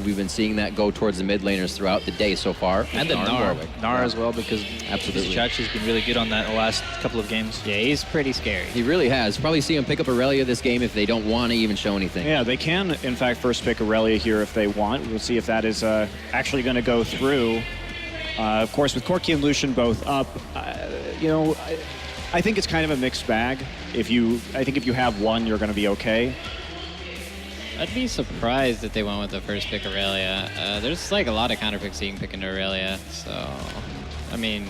We've been seeing that go towards the mid laners throughout the day so far. And the Gnar as well, because absolutely Chachi's been really good on that in the last couple of games. Yeah, he's pretty scary. He really has. Probably see him pick up Aurelia this game if they don't want to even show anything. Yeah, they can, in fact, first pick Aurelia here if they want. We'll see if that is actually going to go through. Of course, with Corki and Lucian both up, you know, I think it's kind of a mixed bag. I think if you have one, you're going to be okay. I'd be surprised if they went with the first pick Aurelia. There's like a lot of counter picks you can pick into Aurelia, so I mean,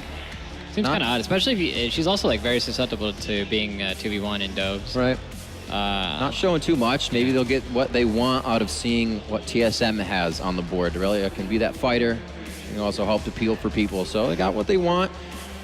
seems kind of odd, especially if she's also like very susceptible to being 2v1 in Doves. Right. Not showing too much. Maybe they'll get what they want out of seeing what TSM has on the board. Aurelia can be that fighter. Can also help to peel for people. So they got what they want.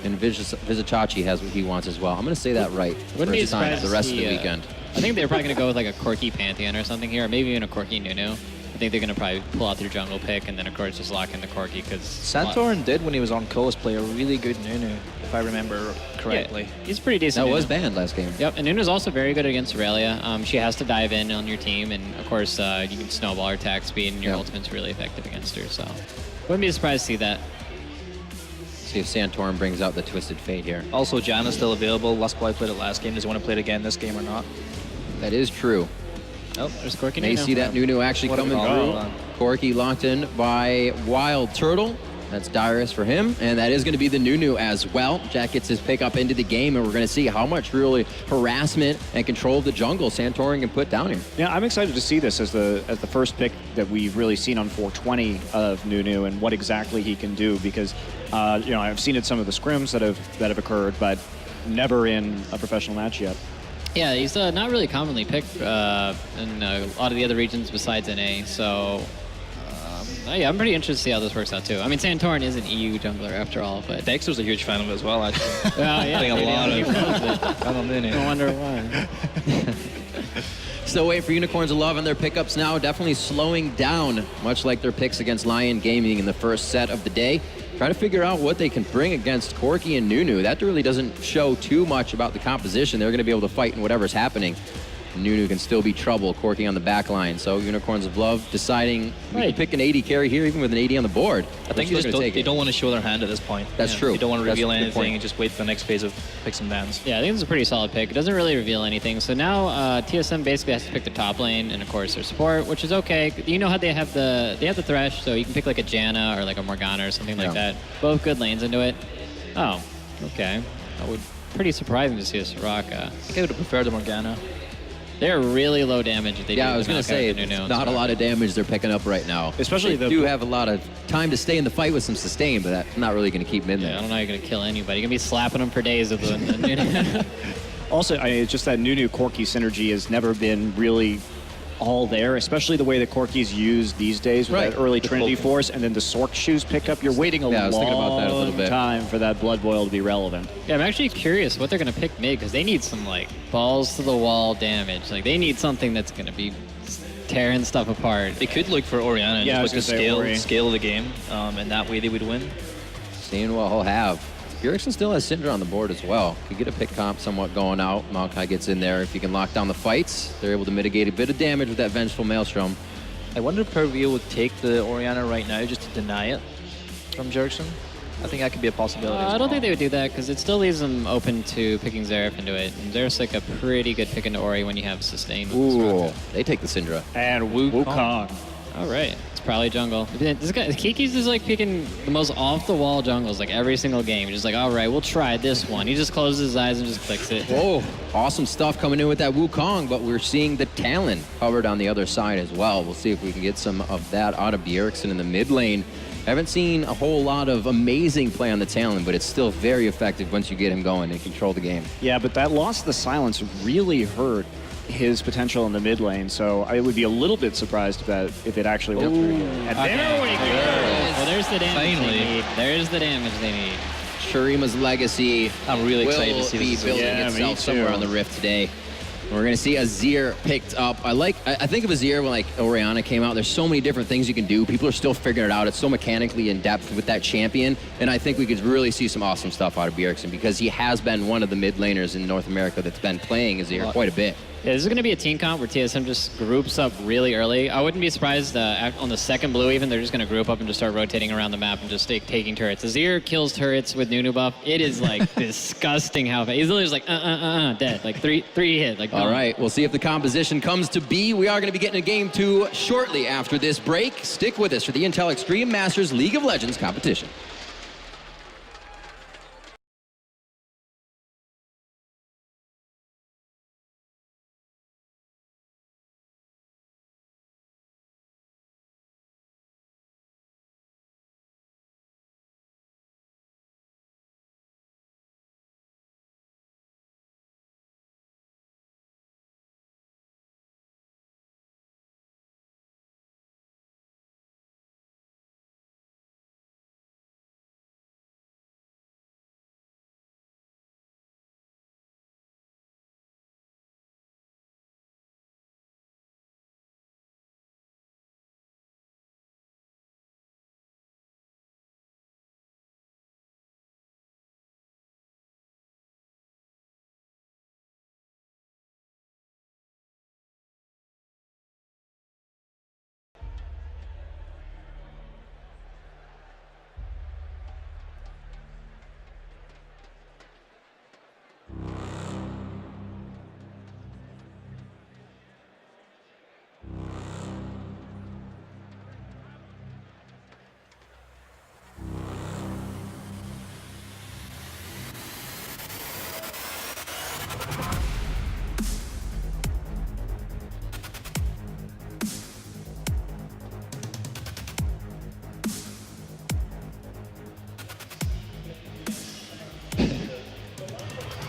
And Vizichachi has what he wants as well. I'm going to say that right the first time the rest of the weekend. I think they're probably going to go with like a Corki Pantheon or something here, or maybe even a Corki Nunu. I think they're going to probably pull out their jungle pick and then, of course, just lock in the Corki because... Santorin did, when he was on Coast, play a really good Nunu, if I remember correctly. Yeah, he's pretty decent. That was banned last game. Yep, and Nunu's also very good against Aurelia. She has to dive in on your team, and of course, you can snowball her attack speed, and your ultimate's really effective against her, so... Wouldn't be surprised to see that. See if Santorin brings out the Twisted Fate here. Also, Janna's still available. Luskwai played it last game. Does he want to play it again this game or not? That is true. Oh, there's Corki May Nunu. see that Nunu actually coming through. Corki locked in by Wild Turtle. That's Dyrus for him, and that is going to be the Nunu as well. Jack gets his pick up into the game, and we're going to see how much really harassment and control of the jungle Santorin can put down here. Yeah, I'm excited to see this as the first pick that we've really seen on 420 of Nunu and what exactly he can do, because you know, I've seen it some of the scrims that have occurred, but never in a professional match yet. Yeah, he's not really commonly picked in a lot of the other regions besides NA, so yeah, I'm pretty interested to see how this works out too. I mean, Santorin is an EU jungler after all, but Dexter's a huge fan of it as well, actually. yeah, a lot of I don't wonder why. Still waiting for Unicorns of Love and their pickups now, definitely slowing down, much like their picks against Lion Gaming in the first set of the day. Trying to figure out what they can bring against Corki and Nunu. That really doesn't show too much about the composition. They're going to be able to fight in whatever's happening. Nunu can still be trouble, Corki on the back line. So Unicorns of Love deciding we can pick an 80 carry here, even with an 80 on the board. I think they don't want to show their hand at this point. That's true. They don't want to reveal anything and just wait for the next phase of picks and bans. Yeah, I think this is a pretty solid pick. It doesn't really reveal anything. So now TSM basically has to pick the top lane and of course their support, which is okay. You know how they have the Thresh, so you can pick like a Janna or like a Morgana or something like that. Both good lanes into it. Oh, okay. That would pretty surprising to see a Soraka. I think I would have preferred the Morgana. They're really low damage if they do. Yeah, I was going to say, it's not a lot of damage they're picking up right now. Especially they do have a lot of time to stay in the fight with some sustain, but that's not really going to keep them in there. I don't know how you're going to kill anybody. You're going to be slapping them for days with the Also, it's just that Nunu Corki synergy has never been really all there, especially the way that Corki's used these days with that early Trinity Force and then the Sork Shoes pickup. You're waiting a long time for that Blood Boil to be relevant. Yeah, I'm actually curious what they're going to pick mid, because they need some like balls to the wall damage. Like they need something that's going to be tearing stuff apart. They could look for Orianna and just scale the game, and that way they would win. Seeing what he'll have. Bjergsen still has Syndra on the board as well. Could get a pick comp somewhat going out. Maokai gets in there. If you can lock down the fights, they're able to mitigate a bit of damage with that Vengeful Maelstrom. I wonder if Pervia would take the Orianna right now just to deny it from Bjergsen. I think that could be a possibility. I don't think they would do that, because it still leaves them open to picking Xerath into it. And Xerath's like a pretty good pick into Ori when you have sustain. Ooh, they take the Syndra. And Wukong. All right, it's probably jungle. This guy, Kiki's just like picking the most off-the-wall jungles like every single game. He's just like, all right, we'll try this one. He just closes his eyes and just clicks it. Whoa, awesome stuff coming in with that Wukong, but we're seeing the Talon covered on the other side as well. We'll see if we can get some of that out of Bjergsen in the mid lane. Haven't seen a whole lot of amazing play on the Talon, but it's still very effective once you get him going and control the game. Yeah, but that loss of the silence really hurt his potential in the mid lane, so I would be a little bit surprised if it actually worked. And there we go. Well, there's the damage they need. There's the damage they need. Shurima's legacy. I'm really excited to see this. Will be building itself somewhere on the Rift today. We're going to see Azir picked up. I think of Azir when like Orianna came out. There's so many different things you can do. People are still figuring it out. It's so mechanically in depth with that champion. And I think we could really see some awesome stuff out of Bjergsen, because he has been one of the mid laners in North America that's been playing Azir quite a bit. Yeah, this is going to be a team comp where TSM just groups up really early. I wouldn't be surprised on the second blue even, they're just going to group up and just start rotating around the map and just taking turrets. Azir kills turrets with Nunu buff. It is like disgusting how fast. He's literally just like, dead. Like three hit. Like, All right, we'll see if the composition comes to be. We are going to be getting a game 2 shortly after this break. Stick with us for the Intel Extreme Masters League of Legends competition.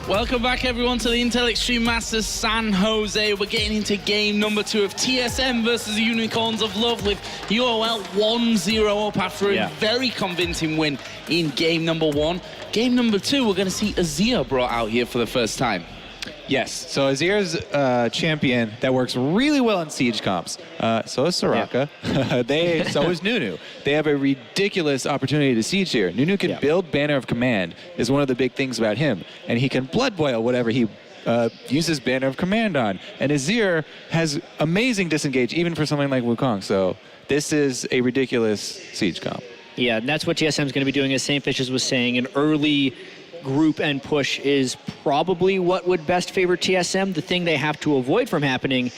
Welcome back, everyone, to the Intel Extreme Masters San Jose. We're getting into game number 2 of TSM versus the Unicorns of Love with UOL 1-0 up after a very convincing win in game number 1. Game number 2, we're going to see Azir brought out here for the first time. Yes, so Azir's a champion that works really well in siege comps. So is Soraka. Yeah. So is Nunu. They have a ridiculous opportunity to siege here. Nunu can build Banner of Command, is one of the big things about him. And he can blood boil whatever he uses Banner of Command on. And Azir has amazing disengage, even for something like Wukong. So this is a ridiculous siege comp. Yeah, and that's what TSM is going to be doing, as St. Fishes was saying. An early group and push is probably what would best favor TSM. The thing they have to avoid from happening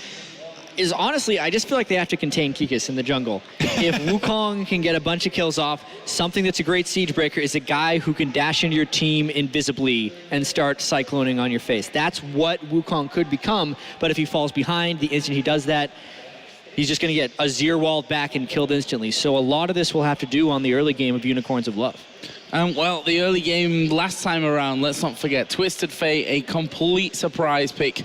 is, honestly, I just feel like they have to contain Kikis in the jungle. If Wukong can get a bunch of kills off, something that's a great siege breaker is a guy who can dash into your team invisibly and start cycloning on your face. That's what Wukong could become, but if he falls behind, the instant he does that, he's just going to get Azir walled back and killed instantly. So a lot of this will have to do on the early game of Unicorns of Love. Well, the early game last time around, let's not forget, Twisted Fate, a complete surprise pick.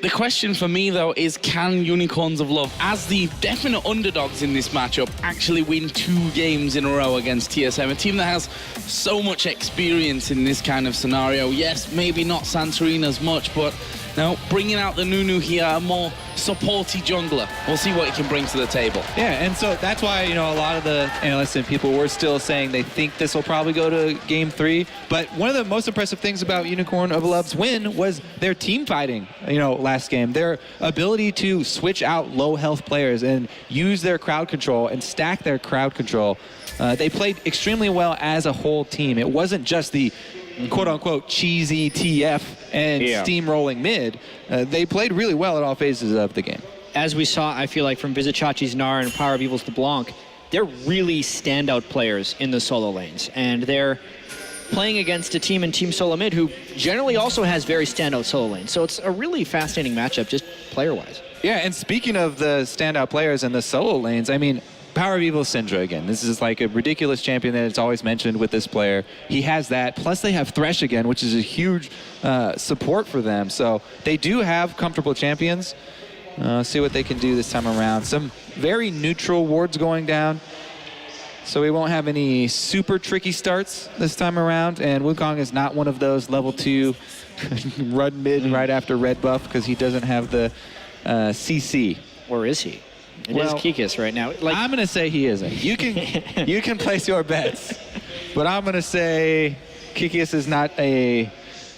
The question for me, though, is can Unicorns of Love, as the definite underdogs in this matchup, actually win 2 games in a row against TSM, a team that has so much experience in this kind of scenario? Yes, maybe not Santorini as much, but now bringing out the Nunu here, a more supporty jungler. We'll see what he can bring to the table. Yeah, and so that's why, you know, a lot of the analysts and people were still saying they think this will probably go to game 3. But one of the most impressive things about Unicorn of Love's win was their team fighting, you know, last game. Their ability to switch out low health players and use their crowd control and stack their crowd control. They played extremely well as a whole team. It wasn't just the quote-unquote cheesy TF and steamrolling mid. They played really well at all phases of the game. As we saw, I feel like, from Vizichachi's Gnar and Power of Evil's LeBlanc, they're really standout players in the solo lanes. And they're playing against a team in Team Solo Mid who generally also has very standout solo lanes. So it's a really fascinating matchup, just player-wise. Yeah, and speaking of the standout players in the solo lanes, I mean, Power of Evil Syndra again. This is like a ridiculous champion that it's always mentioned with this player. He has that. Plus they have Thresh again, which is a huge support for them. So they do have comfortable champions. See what they can do this time around. Some very neutral wards going down. So we won't have any super tricky starts this time around. And Wukong is not one of those level 2 run mid right after red buff because he doesn't have the CC. Or is he? It is Kikis right now. Like, I'm gonna say he isn't. You can place your bets, but I'm gonna say Kikis is not a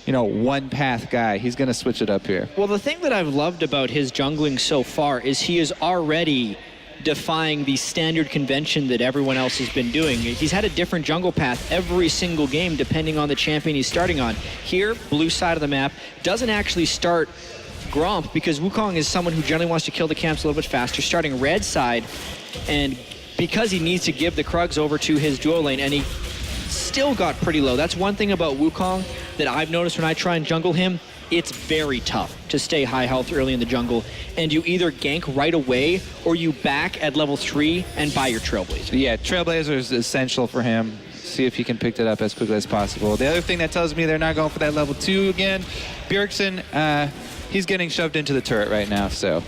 one path guy. He's going to switch it up here. Well, the thing that I've loved about his jungling so far is he is already defying the standard convention that everyone else has been doing. He's had a different jungle path every single game depending on the champion he's starting on. Here, blue side of the map, doesn't actually start Gromp because Wukong is someone who generally wants to kill the camps a little bit faster, starting red side, and because he needs to give the Krugs over to his duo lane, and he still got pretty low. That's one thing about Wukong that I've noticed when I try and jungle him. It's very tough to stay high health early in the jungle, and you either gank right away or you back at level 3 and buy your Trailblazer. Yeah, Trailblazer is essential for him. See if he can pick it up as quickly as possible. The other thing that tells me they're not going for that level 2 again, Bjergsen, he's getting shoved into the turret right now, so...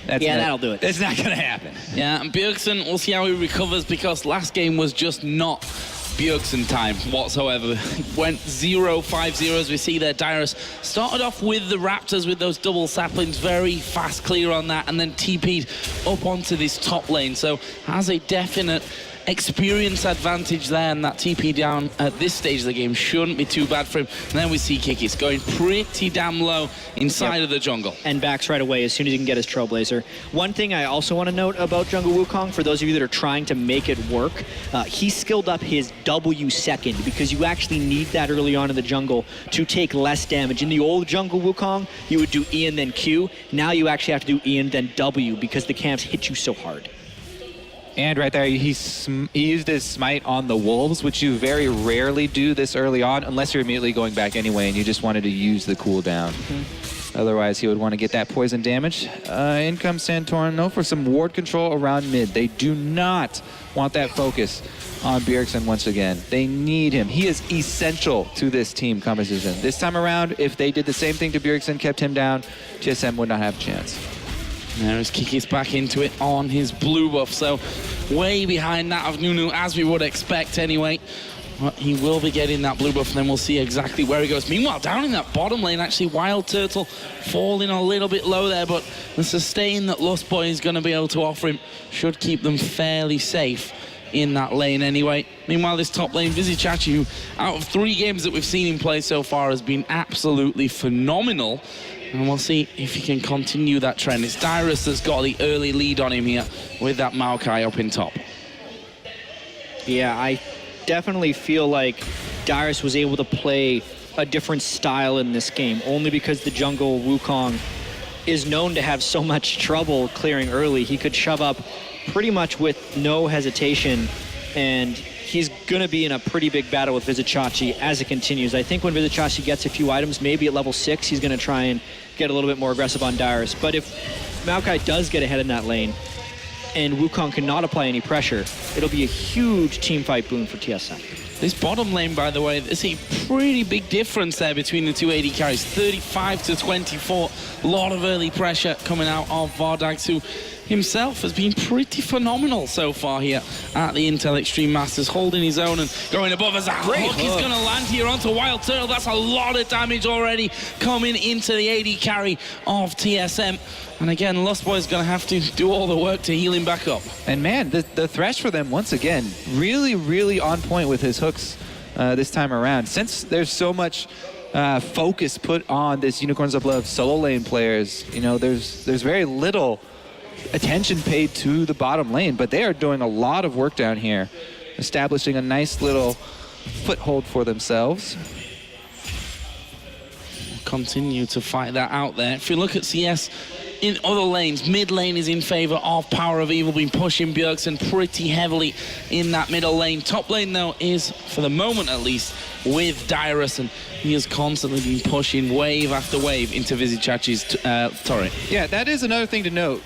That'll do it. It's not going to happen. Yeah, and Bjergsen, we'll see how he recovers because last game was just not Bjergsen time whatsoever. Went 0-5-0 as we see there. Dyrus started off with the Raptors with those double saplings, very fast clear on that, and then TP'd up onto this top lane. So has a definite experience advantage there, and that TP down at this stage of the game shouldn't be too bad for him. And then we see Kikis going pretty damn low inside of the jungle. And backs right away as soon as he can get his Trailblazer. One thing I also want to note about Jungle Wukong, for those of you that are trying to make it work, he skilled up his W second because you actually need that early on in the jungle to take less damage. In the old Jungle Wukong, you would do E and then Q. Now you actually have to do E and then W because the camps hit you so hard. And right there, he used his smite on the wolves, which you very rarely do this early on, unless you're immediately going back anyway and you just wanted to use the cooldown. Otherwise, he would want to get that poison damage. In comes Santorno for some ward control around mid. They do not want that focus on Bjergsen once again. They need him. He is essential to this team composition. This time around, if they did the same thing to Bjergsen, kept him down, TSM would not have a chance. There's Kikis back into it on his blue buff, so way behind that of Nunu, as we would expect anyway. But he will be getting that blue buff, and then we'll see exactly where he goes. Meanwhile, down in that bottom lane, actually, Wild Turtle falling a little bit low there, but the sustain that Lustboy is going to be able to offer him should keep them fairly safe in that lane anyway. Meanwhile, this top lane, Vizichachi, who out of 3 games that we've seen him play so far, has been absolutely phenomenal. And we'll see if he can continue that trend. It's Dyrus that's got the early lead on him here with that Maokai up in top. Yeah, I definitely feel like Dyrus was able to play a different style in this game, only because the jungle Wukong is known to have so much trouble clearing early. He could shove up pretty much with no hesitation, and he's going to be in a pretty big battle with Vizichachi as it continues. I think when Vizichachi gets a few items, maybe at level 6, he's going to try and get a little bit more aggressive on Dyrus. But if Maokai does get ahead in that lane and Wukong cannot apply any pressure, it'll be a huge team fight boon for TSM. This bottom lane, by the way, there's a pretty big difference there between the two AD carries. 35 to 24. A lot of early pressure coming out of VODS, who himself has been pretty phenomenal so far here at the Intel Extreme Masters, holding his own and going above as a hook is going to land here onto Wild Turtle. That's a lot of damage already coming into the AD carry of TSM. And again, Lustboy is going to have to do all the work to heal him back up. And man, the Thresh for them, once again, really, really on point with his hooks this time around. Since there's so much focus put on this Unicorns of Love solo lane players, there's very little attention paid to the bottom lane, but they are doing a lot of work down here, establishing a nice little foothold for themselves. Continue to fight that out there. If you look at CS in other lanes, mid lane is in favor of Power of Evil, been pushing Bjergsen pretty heavily in that middle lane. Top lane, though, is, for the moment at least, with Dyrus, and he has constantly been pushing wave after wave into Vizichachi's turret. Yeah, that is another thing to note.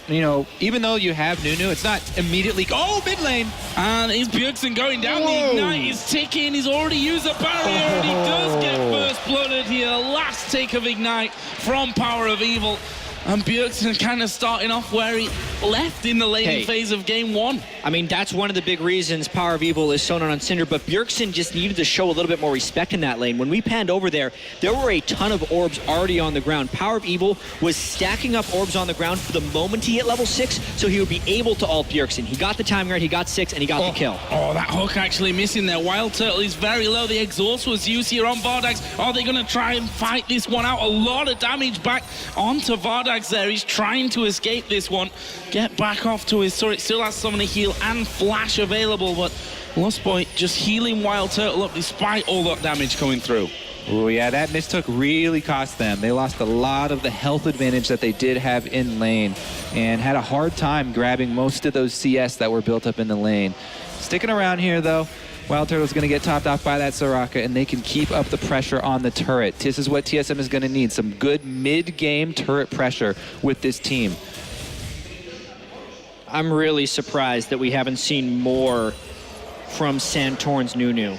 Even though you have Nunu, it's not immediately, oh, mid lane! And is Bjergsen going down? The Ignite is ticking. He's already used a barrier, and he does get first blooded here. Last take of Ignite from Power of Evil. And Bjergsen kind of starting off where he left in the laning phase of game 1. I mean, that's one of the big reasons Power of Evil is so on Cinder, but Bjergsen just needed to show a little bit more respect in that lane. When we panned over there were a ton of orbs already on the ground. Power of Evil was stacking up orbs on the ground for the moment he hit level 6, so he would be able to ult Bjergsen. He got the timing right, he got 6, and he got the kill. Oh, that hook actually missing there. Wild Turtle is very low. The exhaust was used here on VODS. Are they going to try and fight this one out? A lot of damage back onto VODS there. He's trying to escape this one. Get back off to his turret. Still has someone to heal and flash available, but Lustboy just healing Wild Turtle up despite all that damage coming through. Oh yeah, that mistook really cost them. They lost a lot of the health advantage that they did have in lane and had a hard time grabbing most of those CS that were built up in the lane. Sticking around here though, Wild Turtle's going to get topped off by that Soraka, and they can keep up the pressure on the turret. This is what TSM is going to need, some good mid-game turret pressure with this team. I'm really surprised that we haven't seen more from Santorn's Nunu.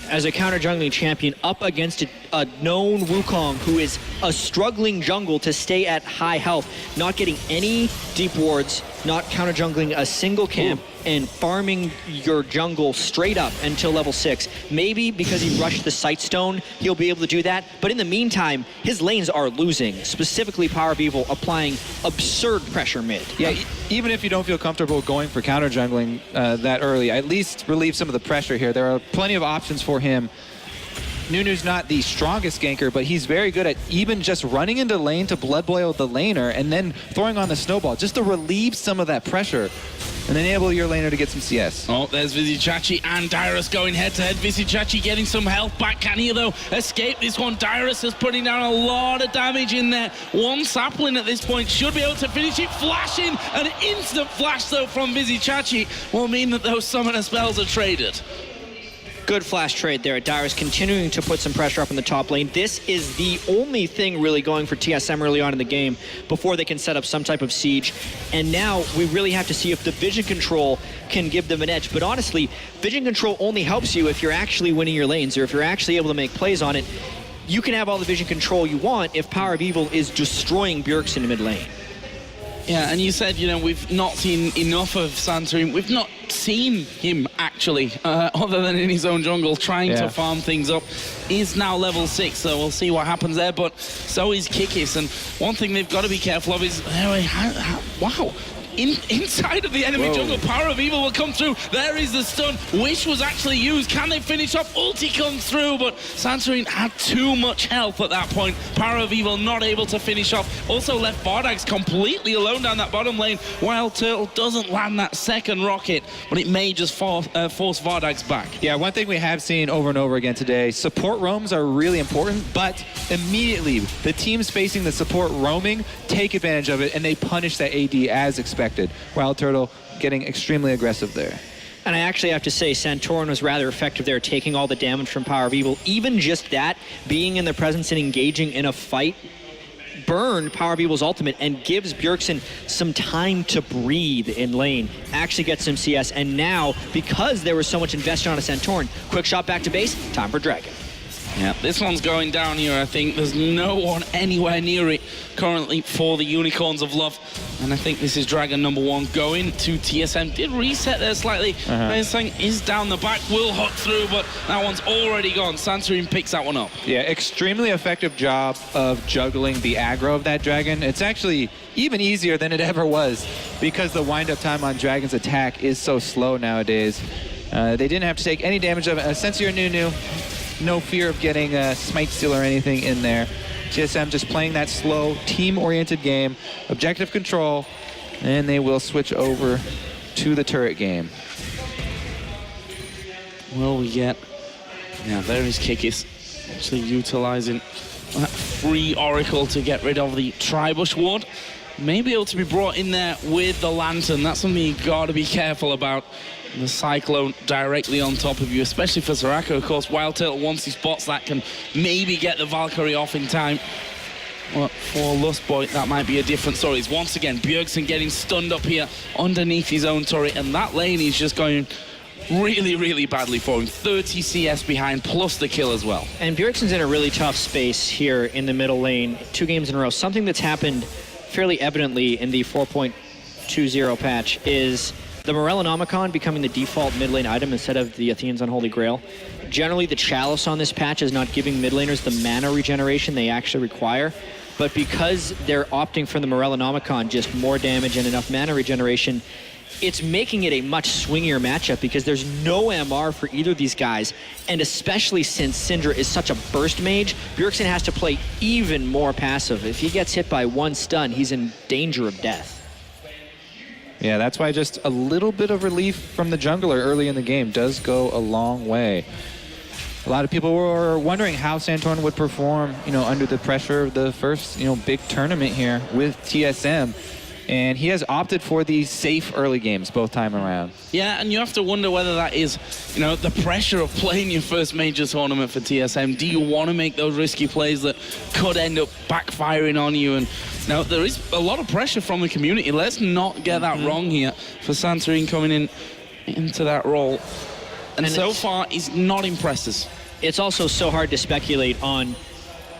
As a counter jungling champion up against a known Wukong who is a struggling jungle to stay at high health, not getting any deep wards, not counter jungling a single camp, and farming your jungle straight up until level 6. Maybe because he rushed the Sightstone, he'll be able to do that. But in the meantime, his lanes are losing, specifically Power of Evil applying absurd pressure mid. Yeah, even if you don't feel comfortable going for counter jungling that early, at least relieve some of the pressure here. There are plenty of options for him. Nunu's not the strongest ganker, but he's very good at even just running into lane to blood boil the laner and then throwing on the snowball just to relieve some of that pressure and enable your laner to get some CS. Oh, there's Vizichachi and Dyrus going head-to-head. Vizichachi getting some health back. Can he, though, escape this one? Dyrus is putting down a lot of damage in there. One sapling at this point should be able to finish it. Flashing, an instant flash, though, from Vizichachi will mean that those summoner spells are traded. Good flash trade there. Dyrus continuing to put some pressure up in the top lane. This is the only thing really going for TSM early on in the game before they can set up some type of siege. And now we really have to see if the vision control can give them an edge. But honestly, vision control only helps you if you're actually winning your lanes or if you're actually able to make plays on it. You can have all the vision control you want if Power of Evil is destroying Bjergsen in mid lane. Yeah, and you said, you know, we've not seen enough of Santorin. We've not seen him, actually, other than in his own jungle, trying to farm things up. He's now level 6, so we'll see what happens there, but so is Kikis. And one thing they've got to be careful of is, wow. Inside of the enemy jungle, Power of Evil will come through. There is the stun. Wish was actually used. Can they finish off? Ulti comes through, but Santorin had too much health at that point. Power of Evil not able to finish off. Also left VODS completely alone down that bottom lane. Wild Turtle doesn't land that second rocket, but it may just force VODS back. Yeah, one thing we have seen over and over again today, support roams are really important, but immediately the teams facing the support roaming take advantage of it, and they punish that AD as expected. Wild Turtle getting extremely aggressive there. And I actually have to say, Santorin was rather effective there, taking all the damage from Power of Evil. Even just that, being in the presence and engaging in a fight, burned Power of Evil's ultimate and gives Bjergsen some time to breathe in lane, actually get some CS. And now, because there was so much invested on a Santorin, quick shot back to base, time for Dragon. Yeah, this one's going down here, I think. There's no one anywhere near it currently for the Unicorns of Love. And I think this is Dragon number 1 going to TSM. Did reset there slightly. This thing is down the back, will hook through, but that one's already gone. Santorin picks that one up. Yeah, extremely effective job of juggling the aggro of that Dragon. It's actually even easier than it ever was because the wind-up time on Dragon's attack is so slow nowadays. They didn't have to take any damage of it. Since you're Nunu, no fear of getting a smite steal or anything in there. TSM just playing that slow, team-oriented game, objective control, and they will switch over to the turret game. Will we get... Yeah, there is Kikis, actually utilizing that free Oracle to get rid of the Tribush ward. May be able to be brought in there with the Lantern. That's something you got to be careful about. The Cyclone directly on top of you, especially for Soraka, of course. Wild Turtle, once he spots that, can maybe get the Valkyrie off in time. Well, for Lustboy, that might be a different story. It's once again Bjergsen getting stunned up here underneath his own turret, and that lane is just going really, really badly for him. 30 CS behind, plus the kill as well. And Bjergsen's in a really tough space here in the middle lane, 2 games in a row. Something that's happened fairly evidently in the 4.20 patch is the Morellonomicon becoming the default mid lane item instead of the Athene's Unholy Grail. Generally, the Chalice on this patch is not giving mid laners the mana regeneration they actually require, but because they're opting for the Morellonomicon, just more damage and enough mana regeneration, it's making it a much swingier matchup because there's no MR for either of these guys, and especially since Syndra is such a burst mage, Bjergsen has to play even more passive. If he gets hit by one stun, he's in danger of death. Yeah, that's why just a little bit of relief from the jungler early in the game does go a long way. A lot of people were wondering how Santorin would perform, under the pressure of the first, big tournament here with TSM. And he has opted for these safe early games both time around. Yeah, and you have to wonder whether that is, the pressure of playing your first major tournament for TSM. Do you want to make those risky plays that could end up backfiring on you? And now there is a lot of pressure from the community. Let's not get that wrong here for Santorin coming into that role. And so far, he's not impressed us. It's also so hard to speculate on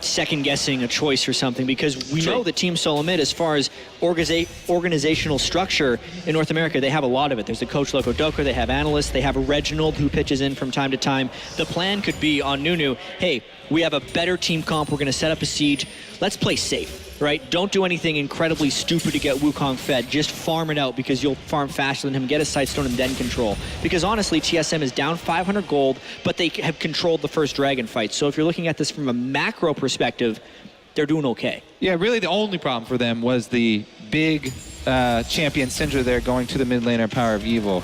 second-guessing a choice or something because we know that Team Solo Mid, as far as organizational structure in North America, they have a lot of it. There's the Coach Loco Doka, they have analysts, they have a Reginald who pitches in from time to time. The plan could be on Nunu, hey, we have a better team comp, we're going to set up a siege, let's play safe, right? Don't do anything incredibly stupid to get Wukong fed, just farm it out because you'll farm faster than him, get a Sightstone and then control. Because honestly, TSM is down 500 gold, but they have controlled the first dragon fight. So if you're looking at this from a macro perspective, they're doing okay. Yeah, really the only problem for them was the big champion Syndra there going to the mid laner Power of Evil.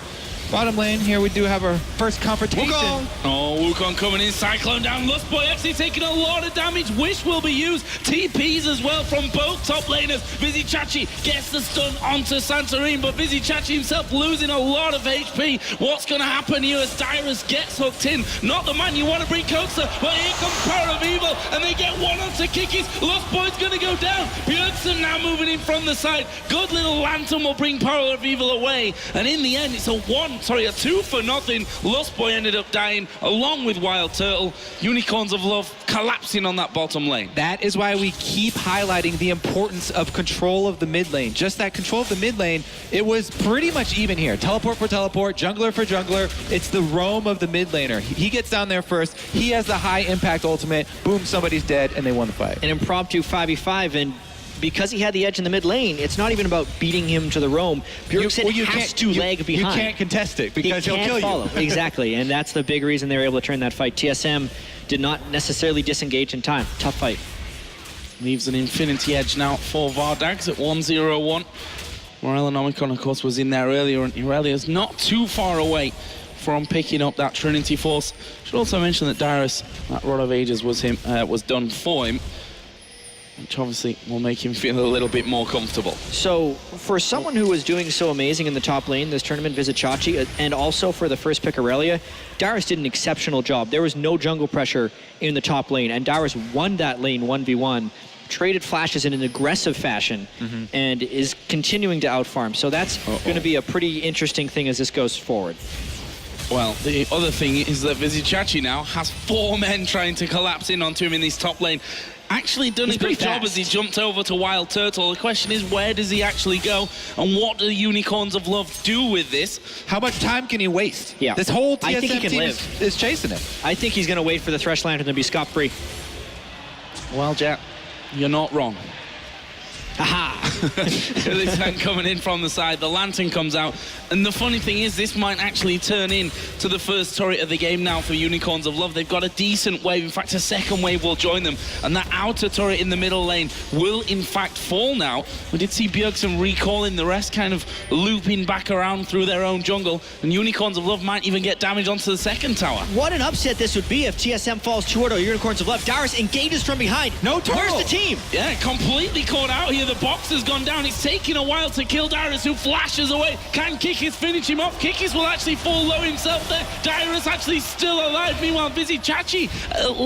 Bottom lane, here we do have our first confrontation. Wukong! Oh, Wukong coming in, Cyclone down. Lustboy actually taking a lot of damage. Wish will be used. TPs as well from both top laners. Vizichachi gets the stun onto Santorin, but Vizichachi himself losing a lot of HP. What's going to happen here as Dyrus gets hooked in? Not the man you want to bring closer, but here comes Power of Evil, and they get one onto Kikis. Lustboy's going to go down. Bjergsen now moving in from the side. Good little lantern will bring Power of Evil away, and in the end, it's a 2-0. Lustboy ended up dying along with Wild Turtle. Unicorns of Love collapsing on that bottom lane. That is why we keep highlighting the importance of control of the mid lane. Just that control of the mid lane, it was pretty much even here. Teleport for teleport, jungler for jungler. It's the roam of the mid laner. He gets down there first. He has the high impact ultimate. Boom, somebody's dead, and they won the fight. An impromptu 5v5, and because he had the edge in the mid lane, it's not even about beating him to the roam. Bjergsen has to lag behind. You can't contest it because he'll kill follow. you. Exactly, and that's the big reason they were able to turn that fight. TSM did not necessarily disengage in time. Tough fight. Leaves an Infinity Edge now for Vardags at 1-0-1. Morellonomicon, of course, was in there earlier, and Irelia's not too far away from picking up that Trinity Force. Should also mention that Dyrus, that Rod of Ages was done for him, which obviously will make him feel a little bit more comfortable. So for someone who was doing so amazing in the top lane this tournament, Vizichachi, and also for the first pick Aurelia, Dyrus did an exceptional job. There was no jungle pressure in the top lane, and Dyrus won that lane 1v1, traded flashes in an aggressive fashion, and is continuing to outfarm. So that's going to be a pretty interesting thing as this goes forward. Well, the other thing is that Vizichachi now has 4 men trying to collapse in onto him in this top lane. Actually done a good job as he jumped over to Wild Turtle. The question is, where does he actually go? And what do Unicorns of Love do with this? How much time can he waste? Yeah. This whole TSM I think he can team live. is chasing him. I think he's going to wait for the Thresh Lantern to be scot-free. Well, Jack, you're not wrong. Aha! Illisan coming in from the side, the lantern comes out, and the funny thing is this might actually turn in to the first turret of the game now for Unicorns of Love. They've got a decent wave, in fact a second wave will join them, and that outer turret in the middle lane will in fact fall now. We did see Bjergsen recalling, the rest kind of looping back around through their own jungle, and Unicorns of Love might even get damage onto the second tower. What an upset this would be if TSM falls 2-0 Unicorns of Love. Dyrus engages from behind. No turtle. Where's the team? Yeah, completely caught out here. The box has gone down. It's taking a while to kill Dyrus, who flashes away. Can Kikis finish him off? Kikis will actually fall low himself there. Dyrus actually still alive. Meanwhile, Vizichachi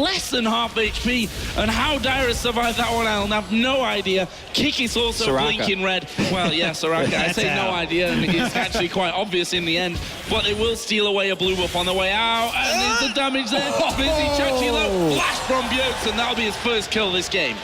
less than half HP. And how Dyrus survived that one, I'll have no idea. Kikis also Soraka. blinking red. Well, yeah, Soraka. I say no idea, and it's actually quite obvious in the end. But it will steal away a blue buff on the way out. And there's the damage there. Vizichachi low. Flash from Bjergsen. That'll be his first kill this game.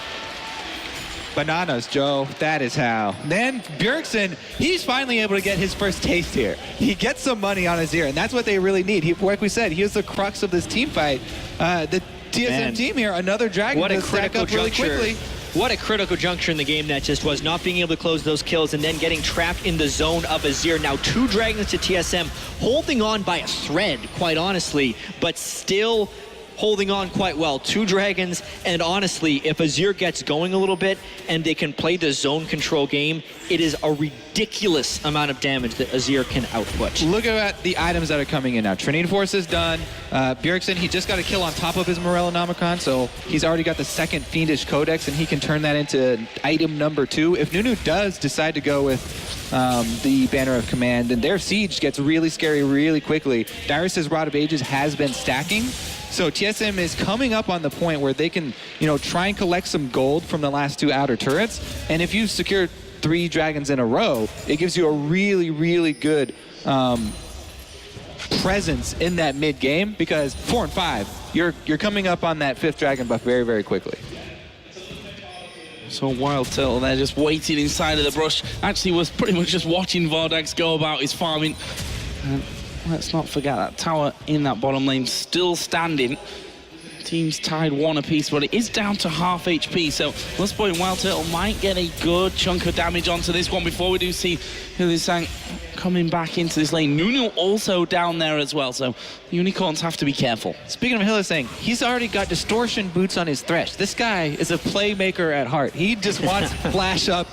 Bananas, Joe. That is how. Then Bjergsen, he's finally able to get his first taste here. He gets some money on his ear, and that's what they really need. Like we said, he is the crux of this team fight. The TSM team here, another Dragon to stack up really quickly. What a critical juncture in the game that just was, not being able to close those kills and then getting trapped in the zone of Azir. Now 2 Dragons to TSM, holding on by a thread, quite honestly, but still holding on quite well. 2 Dragons, and honestly, if Azir gets going a little bit and they can play the zone control game, it is a ridiculous amount of damage that Azir can output. Look at the items that are coming in now. Trinity Force is done. Bjergsen, he just got a kill on top of his Morellonomicon, so he's already got the second Fiendish Codex, and he can turn that into item number 2. If Nunu does decide to go with the Banner of Command, and their Siege gets really scary really quickly. Darius' Rod of Ages has been stacking, so TSM is coming up on the point where they can, try and collect some gold from the last 2 outer turrets. And if you secure 3 Dragons in a row, it gives you a really, really good presence in that mid game, because 4 and 5, you're coming up on that 5th Dragon buff very, very quickly. So Wild Turtle there just waiting inside of the brush. Actually was pretty much just watching VODS go about his farming. Let's not forget that tower in that bottom lane still standing. Team's tied 1 apiece, but it is down to half HP. So at this point, Wild Turtle might get a good chunk of damage onto this one before we do see Hylissang coming back into this lane. Nunu also down there as well, so the Unicorns have to be careful. Speaking of Hylissang, he's already got distortion boots on his Thresh. This guy is a playmaker at heart. He just wants to flash up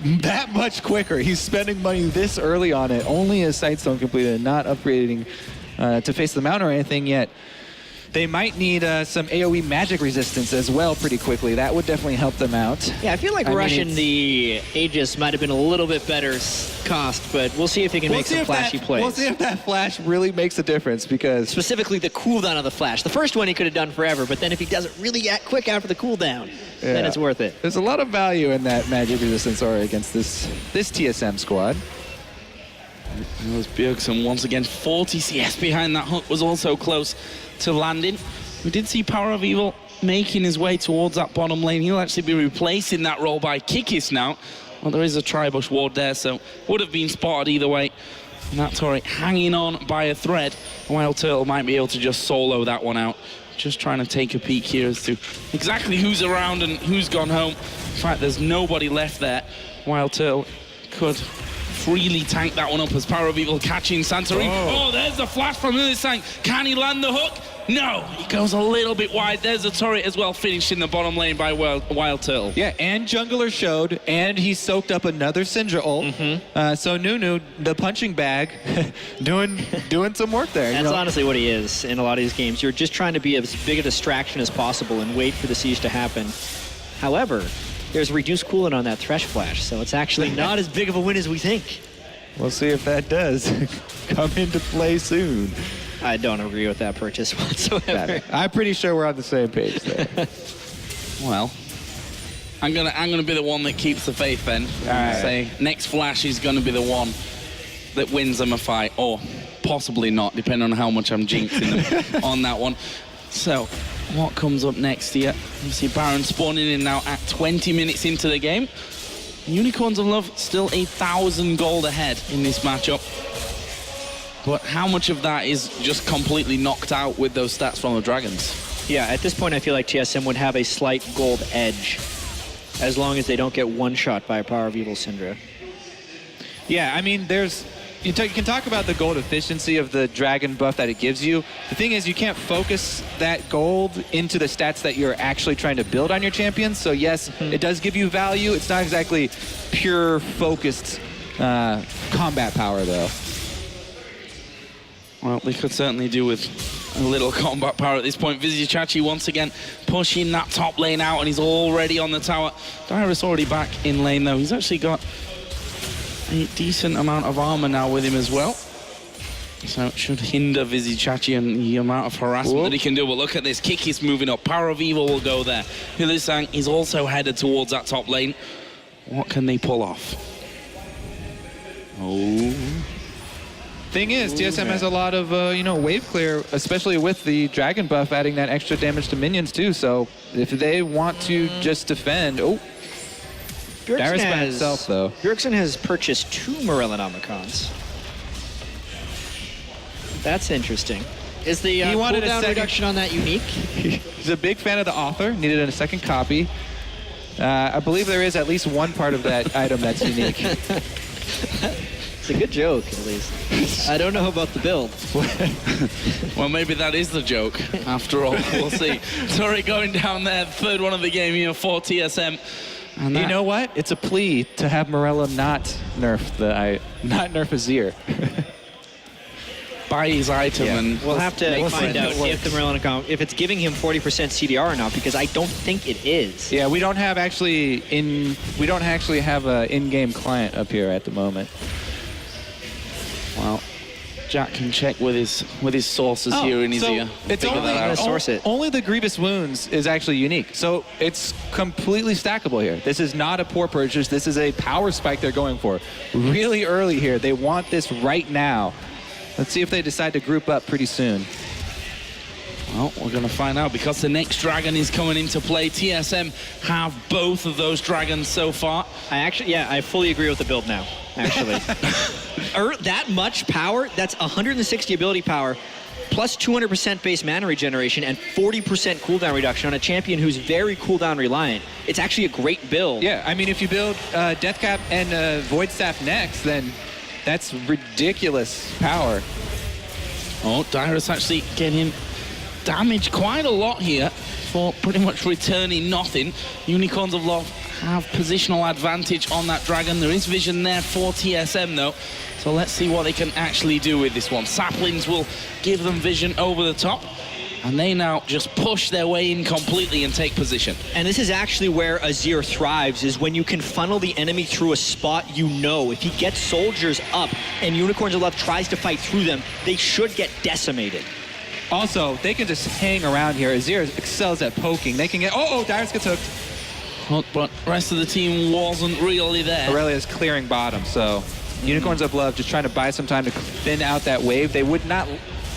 that much quicker. He's spending money this early on it. Only a Sightstone completed, not upgrading to face the mount or anything yet. They might need some AoE magic resistance as well pretty quickly. That would definitely help them out. Yeah, I feel like rushing the Aegis might have been a little bit better cost, but we'll see if he can make some flashy plays. We'll see if that flash really makes a difference, because... Specifically the cooldown of the flash. The first one he could have done forever, but then if he does it really quick after the cooldown, then it's worth it. There's a lot of value in that magic resistance aura against this TSM squad. It was Bjergsen once again. 40 CS behind that hook was also close to landing. We did see Power of Evil making his way towards that bottom lane. He'll actually be replacing that role by Kikis now. Well, there is a Tribush ward there, so would have been spotted either way. And that turret hanging on by a thread. Wild Turtle might be able to just solo that one out. Just trying to take a peek here as to exactly who's around and who's gone home. In fact, there's nobody left there. Wild Turtle could freely tank that one up as Power of Evil catching Santorini. Oh, there's the flash from Hylissang. Can he land the hook? No, he goes a little bit wide. There's a turret as well, finished in the bottom lane by Wild Turtle. Yeah, and Jungler showed, and he soaked up another Syndra ult. So Nunu, the punching bag, doing some work there. That's honestly what he is in a lot of these games. You're just trying to be as big a distraction as possible and wait for the siege to happen. However, there's reduced coolant on that Thresh flash, so it's actually not as big of a win as we think. We'll see if that does come into play soon. I don't agree with that purchase whatsoever. I'm pretty sure we're on the same page there. Well, I'm gonna be the one that keeps the faith then. Say next flash is gonna be the one that wins them a fight, or possibly not, depending on how much I'm jinxing them on that one. So, what comes up next here? You see Baron spawning in now at 20 minutes into the game. Unicorns of Love still 1,000 gold ahead in this matchup. But how much of that is just completely knocked out with those stats from the Dragons? Yeah, at this point I feel like TSM would have a slight gold edge as long as they don't get one-shot by a Power of Evil Syndra. Yeah, I mean, you can talk about the gold efficiency of the dragon buff that it gives you. The thing is, you can't focus that gold into the stats that you're actually trying to build on your champions. So yes, it does give you value. It's not exactly pure focused combat power, though. Well, they could certainly do with a little combat power at this point. Vizichachi once again pushing that top lane out, and he's already on the tower. Dyrus already back in lane, though. He's actually got a decent amount of armor now with him as well. So it should hinder Vizichachi and the amount of harassment that he can do. But look at this. Kikis moving up. Power of Evil will go there. Hylissang is also headed towards that top lane. What can they pull off? Thing is, TSM has a lot of, wave clear, especially with the dragon buff adding that extra damage to minions too. So if they want to just defend, Darius by himself, though. Bjergsen has purchased 2 Morellan Omicrons. That's interesting. Is the He wanted a cooldown second- reduction on that unique? He's a big fan of the author, needed a second copy. I believe there is at least one part of that item that's unique. It's a good joke, at least. I don't know about the build. Well, maybe that is the joke, after all. We'll see. Torre going down there, third one of the game here for TSM. And You know what? It's a plea to have Morello not nerf Azir. buy his item and We'll have to find out if the Morellan if it's giving him 40% CDR or not, because I don't think it is. Yeah, we don't actually have an in-game client up here at the moment. well, Jack can check with his sources here in his ear. It's Figure that out. source it. Only the Grievous Wounds is actually unique. So it's completely stackable here. This is not a poor purchase. This is a power spike they're going for. Really early here. They want this right now. Let's see if they decide to group up pretty soon. Well, we're going to find out because the next dragon is coming into play. TSM have both of those dragons so far. I fully agree with the build now, actually. That much power, that's 160 ability power, plus 200% base mana regeneration and 40% cooldown reduction on a champion who's very cooldown reliant. It's actually a great build. Yeah, I mean, if you build Deathcap and Void Staff next, then that's ridiculous power. Oh, Dyrus actually getting damaged quite a lot here for pretty much returning nothing. Unicorns of Love have positional advantage on that dragon. There is vision there for TSM though. So let's see what they can actually do with this one. Saplings will give them vision over the top. And they now just push their way in completely and take position. And this is actually where Azir thrives, is when you can funnel the enemy through a spot you know. If he gets soldiers up and Unicorns of Love tries to fight through them, they should get decimated. Also, they can just hang around here. Azir excels at poking. They can get... Oh, Darius gets hooked. But the rest of the team wasn't really there. Aurelia's clearing bottom, so Unicorns of Love just trying to buy some time to thin out that wave. They would not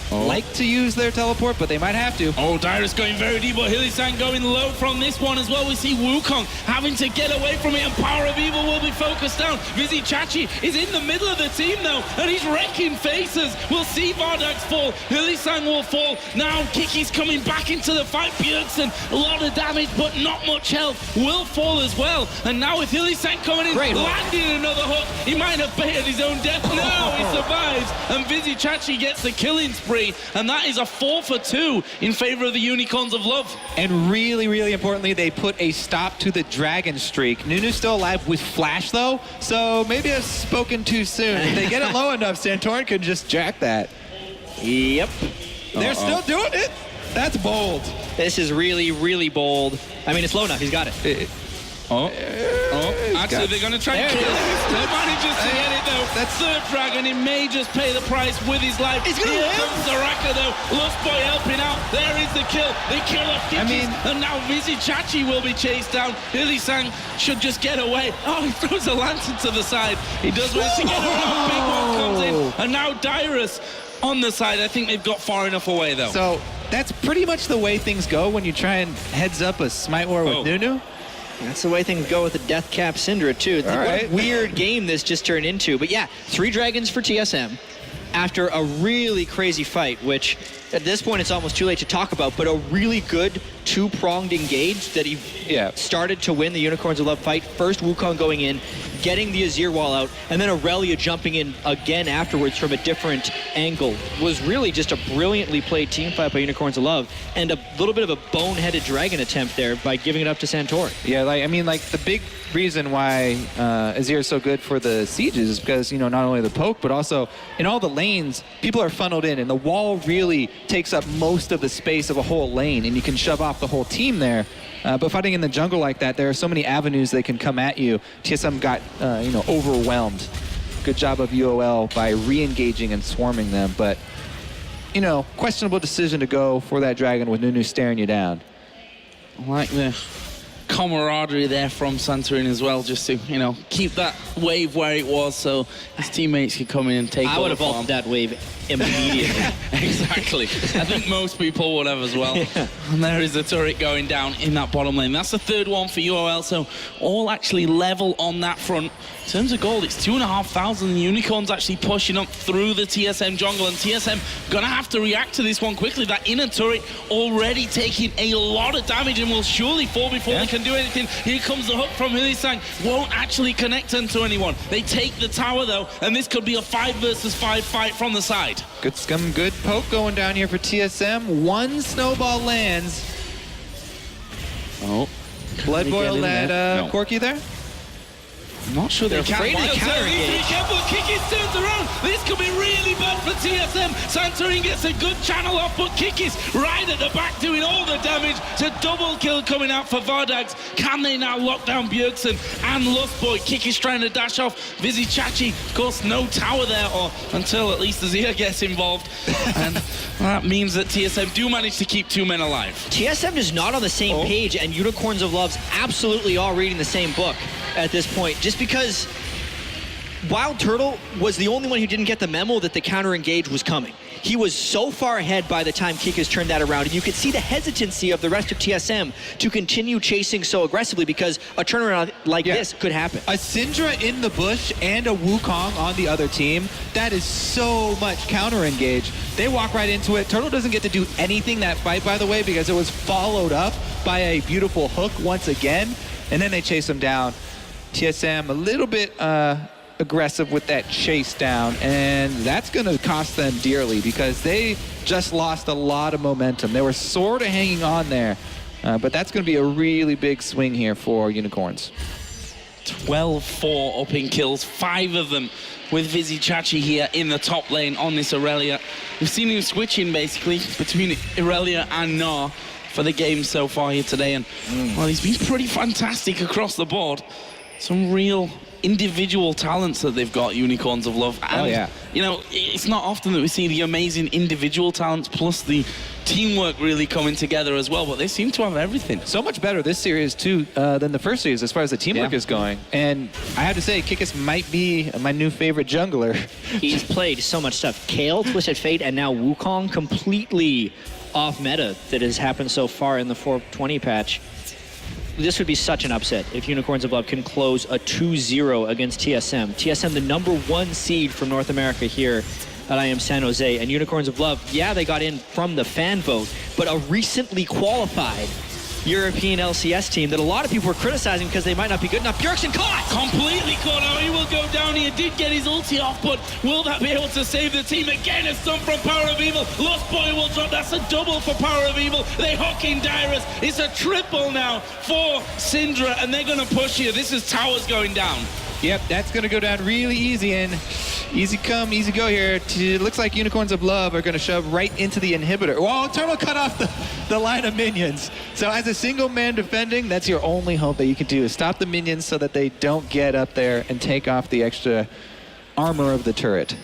like to use their teleport, but they might have to. Oh, Dyrus going very deep, but Hilly-san going low from this one as well. We see Wukong having to get away from it, and Power of Evil will be focused down. Vizzy Chachi is in the middle of the team though, and he's wrecking faces. We'll see VODS fall. Hilly-san will fall. Now Kiki's coming back into the fight. Bjergsen, a lot of damage, but not much health. Will fall as well. And now with Hilly-san coming in, landing another hook, he might have baited his own death. No, he survives, and Vizzy Chachi gets the killing spree. And that is a 4 for 2 in favor of the Unicorns of Love. And really, really importantly, they put a stop to the dragon streak. Nunu's still alive with Flash, though, so maybe I've spoken too soon. If they get it low enough, Santorin could just jack that. Yep. They're still doing it. That's bold. This is really, really bold. I mean, it's low enough. He's got it. Actually, they're going to try and kill him. He still manages to get it, though. That's third dragon. He may just pay the price with his life. He's going to Here live. comes Zaraka, though. Lost Boy helping out. There is the kill. They kill off Kikis. And now Vizzy Chachi will be chased down. Hilly-san should just get away. Oh, he throws a lantern to the side. He does manage to get around. Big one comes in. And now Dyrus on the side. I think they've got far enough away, though. So that's pretty much the way things go when you try and heads up a Smite War with Nunu. That's the way things go with the Deathcap Syndra, too. What a weird game this just turned into. But yeah, 3 dragons for TSM after a really crazy fight, which at this point it's almost too late to talk about, but a really good 2-pronged engage that he started to win the Unicorns of Love fight. First Wukong going in, getting the Azir wall out, and then Aurelia jumping in again afterwards from a different angle. Was really just a brilliantly played team fight by Unicorns of Love, and a little bit of a boneheaded dragon attempt there by giving it up to Santorin. Yeah, the big reason why Azir is so good for the sieges is because, not only the poke, but also in all the lanes, people are funneled in, and the wall really takes up most of the space of a whole lane, and you can shove off the whole team there. But fighting in the jungle like that, there are so many avenues they can come at you. TSM got, overwhelmed. Good job of UOL by re-engaging and swarming them, but, questionable decision to go for that dragon with Nunu staring you down. Like the camaraderie there from Santorini as well, just to, you know, keep that wave where it was so his teammates could come in and take I over would have for him. vaulted that wave immediately. Exactly. I think most people would have as well. Yeah. And there is the turret going down in that bottom lane. That's the third one for UOL, so all actually level on that front. In terms of gold, it's 2,500. The Unicorns actually pushing up through the TSM jungle, and TSM gonna have to react to this one quickly. That inner turret already taking a lot of damage and will surely fall before they can do anything. Here comes the hook from Hulisang. Won't actually connect into anyone. They take the tower though, and this could be a 5 versus 5 fight from the side. Good scum, good poke going down here for TSM. One snowball lands. Oh. Blood boil that No. Corki there? I'm not sure they're afraid of the counter Be engage. careful, Kikis turns around. This could be really bad for TSM. Santorini gets a good channel off, but Kikis right at the back doing all the damage. To double kill coming out for VODS. Can they now lock down Bjergsen and Lustboy? Kikis trying to dash off. Vizzy Chachi, of course, no tower there, or until at least Azir gets involved. And that means that TSM do manage to keep 2 men alive. TSM is not on the same page, and Unicorns of Loves absolutely are reading the same book at this point. Just because Wild Turtle was the only one who didn't get the memo that the counter engage was coming. He was so far ahead by the time Kikas turned that around, and you could see the hesitancy of the rest of TSM to continue chasing so aggressively because a turnaround like this could happen. A Syndra in the bush and a Wukong on the other team, that is so much counter engage. They walk right into it. Turtle doesn't get to do anything that fight, by the way, because it was followed up by a beautiful hook once again, and then they chase him down. TSM a little bit aggressive with that chase down, and that's going to cost them dearly because they just lost a lot of momentum. They were sort of hanging on there, but that's going to be a really big swing here for Unicorns. 12-4 up in kills, 5 of them with Vizzy Chachi here in the top lane on this Aurelia. We've seen him switching basically between Aurelia and Gnar for the game so far here today, and well, he's been pretty fantastic across the board. Some real individual talents that they've got, Unicorns of Love. And, you know, it's not often that we see the amazing individual talents plus the teamwork really coming together as well, but they seem to have everything. So much better this series, too, than the first series as far as the teamwork is going. And I have to say, Kikis might be my new favorite jungler. He's played so much stuff. Kale, Twisted Fate, and now Wukong completely off meta that has happened so far in the 420 patch. This would be such an upset if Unicorns of Love can close a 2-0 against TSM. TSM, the #1 seed from North America here at IEM San Jose. And Unicorns of Love, yeah, they got in from the fan vote, but a recently qualified European LCS team that a lot of people were criticizing because they might not be good enough. Bjergsen caught! Completely caught out. He will go down. He did get his ulti off, but will that be able to save the team? Again, a stun from Power of Evil. Lost Boy will drop. That's a double for Power of Evil. They hook in Dyrus. It's a triple now for Syndra, and they're going to push here. This is towers going down. Yep, that's going to go down really easy, and easy come, easy go here. It looks like Unicorns of Love are going to shove right into the inhibitor. Well, Turtle cut off the line of minions. So as a single man defending, that's your only hope that you can do is stop the minions so that they don't get up there and take off the extra armor of the turret.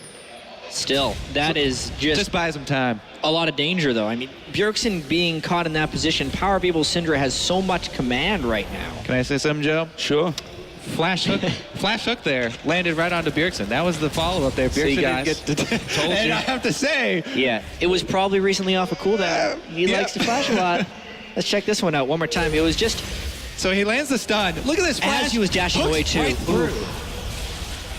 Still, that is Just buys them time. a lot of danger, though. I mean, Bjergsen being caught in that position, Power of Evil Syndra has so much command right now. Can I say something, Joe? Sure. Flash hook there, landed right onto Bjergsen. That was the follow-up there. Bjergsen didn't get to... And I have to say... Yeah, it was probably recently off a cooldown. He likes to flash a lot. Let's check this one out one more time. It was just... So he lands the stun. Look at this flash. As he was dashing away, too. Right through.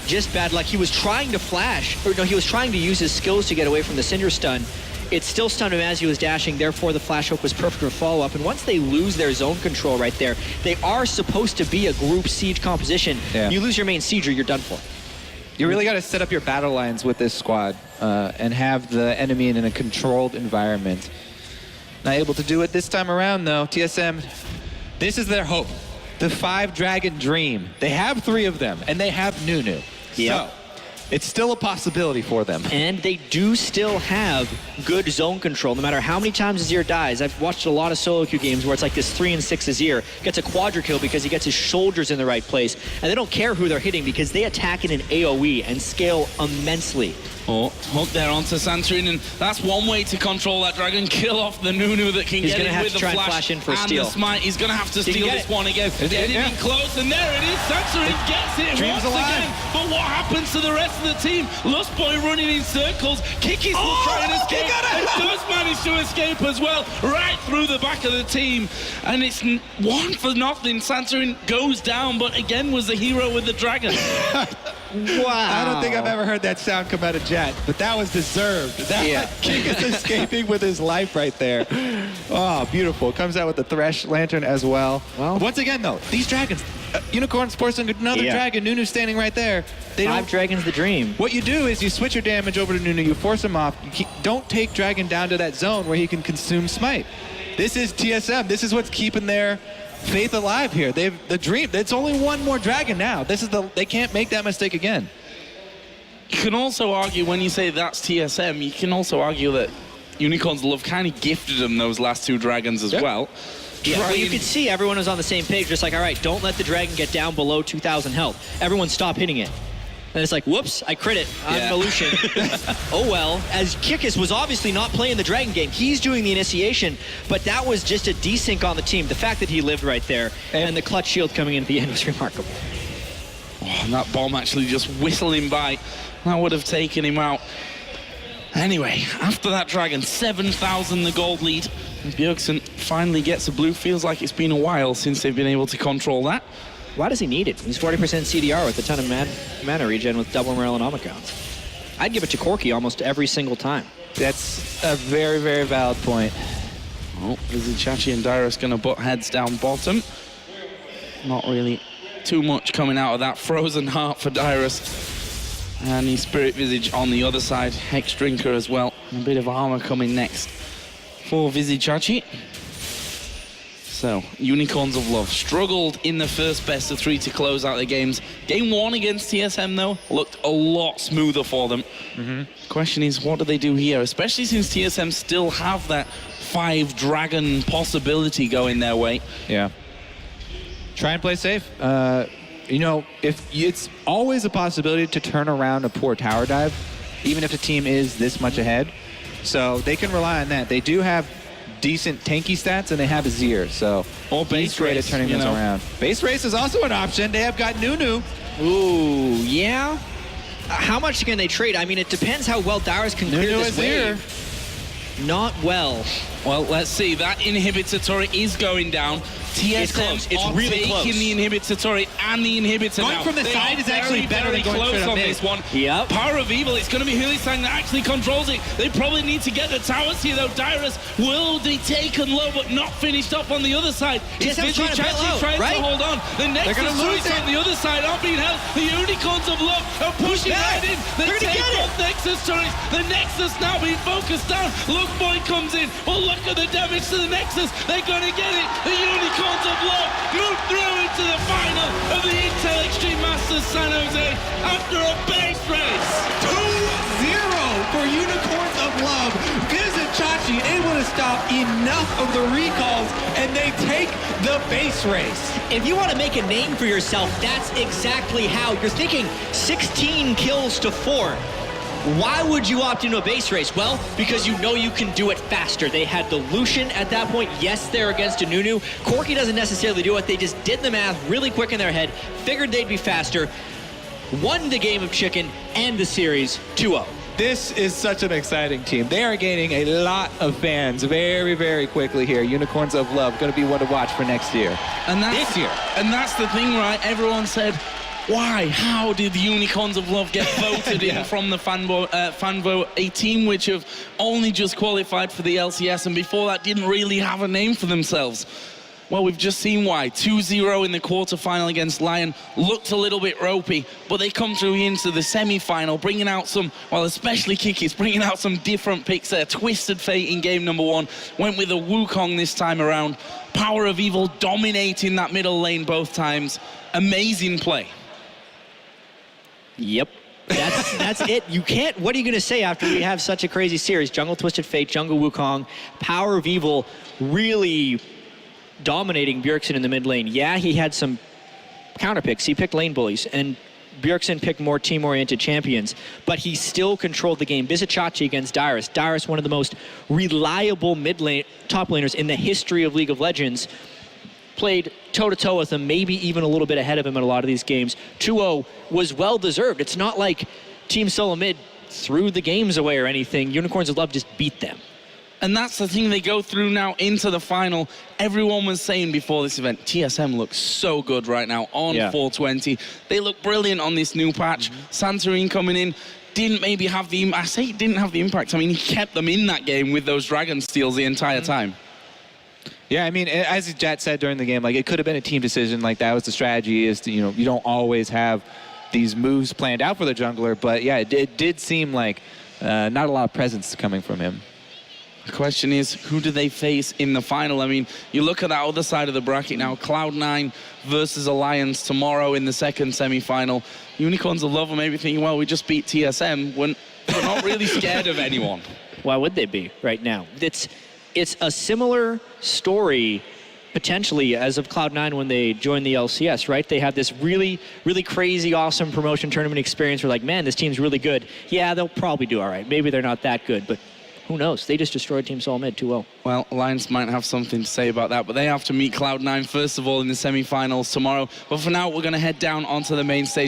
Just bad luck. He was trying to flash, or no, he was trying to use his skills to get away from the Syndra stun. It still stunned him as he was dashing, therefore the flash hook was perfect for follow-up. And once they lose their zone control right there, they are supposed to be a group siege composition. Yeah. You lose your main sieger, you're done for. You really got to set up your battle lines with this squad and have the enemy in a controlled environment. Not able to do it this time around, though. TSM, this is their hope. The 5-dragon dream. They have 3 of them, and they have Nunu. Yep. So, it's still a possibility for them. And they do still have good zone control, no matter how many times Azir dies. I've watched a lot of solo queue games where it's like this 3 and 6 Azir gets a quadra kill because he gets his shoulders in the right place. And they don't care who they're hitting because they attack in an AoE and scale immensely Oh, hook there onto Santorin, and that's one way to control that dragon. Kill off the Nunu that can He's get gonna in have with to the try and flash, flash in for a and steal. the smite. He's going to have to Did he steal get this it? one again. Getting in close, and there it is. Santorin gets it Dream's once alive. again. But what happens to the rest of the team? Lustboy running in circles. Kikis will try and escape, and does manage to escape as well, right through the back of the team. And it's 1-0. Santorin goes down, but again was the hero with the dragon. Wow. I don't think I've ever heard that sound come out of Jet, but that was deserved. That King is escaping with his life right there. Oh, beautiful. Comes out with the Thresh Lantern as well. Once again, though, these dragons, Unicorn sporting another dragon, Nunu standing right there. They 5 don't. dragons the dream. What you do is you switch your damage over to Nunu, you force him off. Don't take Dragon down to that zone where he can consume Smite. This is TSM. This is what's keeping their faith alive here. They've the dream. It's only one more dragon now. They can't make that mistake again. You can also argue, when you say that's TSM, you can also argue that Unicorns Love kind of gifted them those last 2 dragons as well. Yeah, well, you could see everyone was on the same page, just like, all right, don't let the dragon get down below 2,000 health. Everyone stop hitting it. And it's like, whoops, I crit it on Evolution. Oh well, as Kikis was obviously not playing the dragon game. He's doing the initiation, but that was just a desync on the team. The fact that he lived right there and the clutch shield coming in at the end was remarkable. Oh, and that bomb actually just whistling by. That would have taken him out. Anyway, after that dragon, 7,000 the gold lead. Bjergsen finally gets a blue. Feels like it's been a while since they've been able to control that. Why does he need it? He's 40% CDR with a ton of mana regen with double morale and counts. I'd give it to Corki almost every single time. That's a very, very valid point. Oh, Vizichachi and Dyrus going to butt heads down bottom. Not really too much coming out of that frozen heart for Dyrus. And his Spirit Visage on the other side. Hex Drinker as well. A bit of armor coming next for Vizichachi. So, Unicorns of Love struggled in the first best of 3 to close out the games. Game 1 against TSM, though, looked a lot smoother for them. Question is, what do they do here? Especially since TSM still have that 5 dragon possibility going their way. Yeah. Try and play safe. You know, if it's always a possibility to turn around a poor tower dive, even if the team is this much ahead. So they can rely on that. They do have decent tanky stats, and they have Azir, so or base great race, at turning those around. Base race is also an option. They have got Nunu. Ooh, yeah. How much can they trade? I mean, it depends how well Dyrus can clear this wave. Not well. Well, let's see. That inhibitor turret is going down. TSM It's really close. taking the inhibitor turret and the inhibitor Going now. from the They side are is actually better very than going close straight up on mid. this one. Yep. Power of Evil. It's going to be Hulisang that actually controls it. They probably need to get the towers here, though. Dyrus will be taken low, but not finished up on the other side. It's TSM's trying to bail out, trying right? to hold on. The Nexus gonna lose turrets it. on the other side aren't being held. The Unicorns of Love are pushing back. right in. They They're gonna take get it. both Nexus turrets. The Nexus now being focused down. Boy comes in. Well, look at the damage to the Nexus. They're going to get it. The Unicorns of Love move through into the final of the Intel Extreme Masters San Jose after a base race. 2-0 for Unicorns of Love. Vizichachi able to stop enough of the recalls, and they take the base race. If you want to make a name for yourself, that's exactly how. You're thinking 16 kills to 4. Why would you opt into a base race? Well, because you know you can do it faster. They had the Lucian at that point. Yes, they're against a Nunu. Corki doesn't necessarily do it. They just did the math really quick in their head, figured they'd be faster, won the game of chicken and the series 2-0. This is such an exciting team. They are gaining a lot of fans very, very quickly here. Unicorns of Love, going to be one to watch for next year. And that's, This year. And that's the thing, right? Everyone said, why? How did the Unicorns of Love get voted in from the fan vote? A team which have only just qualified for the LCS and before that didn't really have a name for themselves. Well, we've just seen why. 2-0 in the quarterfinal against Lion. Looked a little bit ropey, but they come through into the semi-final, bringing out some, well, especially Kikis, bringing out some different picks there. Twisted Fate in game number 1. Went with a Wukong this time around. Power of Evil dominating that middle lane both times. Amazing play. Yep. That's it. You can't. What are you going to say after we have such a crazy series? Jungle Twisted Fate, Jungle Wukong, Power of Evil really dominating Bjergsen in the mid lane. Yeah, he had some counter picks. He picked lane bullies, and Bjergsen picked more team-oriented champions, but he still controlled the game. Bizicachi against Dyrus. Dyrus, one of the most reliable top laners in the history of League of Legends, played toe-to-toe with him, maybe even a little bit ahead of him in a lot of these games. 2-0 was well-deserved. It's not like Team Solo Mid threw the games away or anything. Unicorns of Love just beat them. And that's the thing, they go through now into the final. Everyone was saying before this event, TSM looks so good right now on 420. They look brilliant on this new patch. Santorini coming in, didn't maybe have the, I say didn't have the impact. I mean, he kept them in that game with those Dragon Steals the entire time. Yeah, I mean, as Jat said during the game, like, it could have been a team decision. Like, that was the strategy, is to, you know, you don't always have these moves planned out for the jungler. But yeah, it did seem like not a lot of presence coming from him. The question is, who do they face in the final? I mean, you look at that other side of the bracket now, Cloud9 versus Alliance tomorrow in the second semi-final. Unicorns of Love are maybe thinking, well, we just beat TSM. We're not really scared of anyone. Why would they be right now? It's a similar story, potentially, as of Cloud9 when they joined the LCS, right? They have this really, really crazy, awesome promotion tournament experience where, like, man, this team's really good. Yeah, they'll probably do all right. Maybe they're not that good, but who knows? They just destroyed Team Solo Mid 2-0. Well, Alliance might have something to say about that, but they have to meet Cloud9 first of all in the semi-finals tomorrow. But for now, we're going to head down onto the main stage.